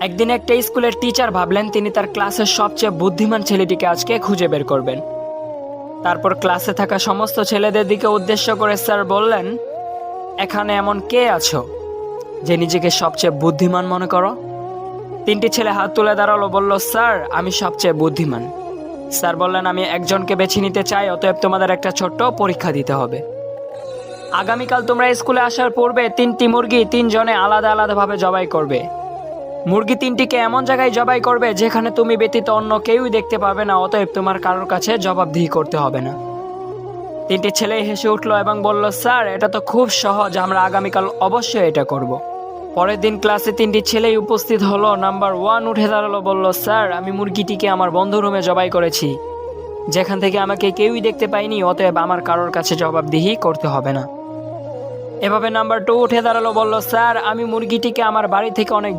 একদিন একটা স্কুলের টিচার ভাবলেন তিনি তার ক্লাসের সবচেয়ে বুদ্ধিমান ছেলেটিকে আজকে খুঁজে বের করবেন। তারপর ক্লাসে থাকা সমস্ত ছেলেদের দিকে উদ্দেশ্য করে স্যার বললেন, এখানে এমন কে আছো যে নিজেকে সবচেয়ে বুদ্ধিমান মনে করো? তিনটি ছেলে হাত তুলে দাঁড়ালো, বলল, স্যার আমি সবচেয়ে বুদ্ধিমান। স্যার বললেন, আমি একজনকে বেছে নিতে চাই, অতএব তোমাদের একটা ছোট্ট পরীক্ষা দিতে হবে। আগামীকাল তোমরা স্কুলে আসার পূর্বে 3টি মুরগি 3 জনে আলাদা আলাদাভাবে জবাই করবে। মুরগি 3টিকে এমন জায়গায় জবাই করবে যেখানে তুমি ব্যতীত অন্য কেউই দেখতে পাবে না, অতএব তোমার কারোর কাছে জবাবদিহি করতে হবে না। 3টি ছেলে হেসে উঠলো এবং বলল, স্যার এটা তো খুব সহজ, আমরা আগামীকাল অবশ্যই এটা করব। পরের দিন ক্লাসে 3টি ছেলেই উপস্থিত হলো। নাম্বার 1 উঠে দাঁড়ালো, বলল, স্যার আমি মুরগিটিকে আমার বন্ধু রুমে জবাই করেছি, যেখান থেকে আমাকে কেউই দেখতে পায়নি, অতএব আমার কারোর কাছে জবাবদিহি করতে হবে না। এভাবে নাম্বার 2 উঠে দাঁড়ালো, বলল, স্যার আমি মুরগিটিকে আমার বাড়ি থেকে অনেক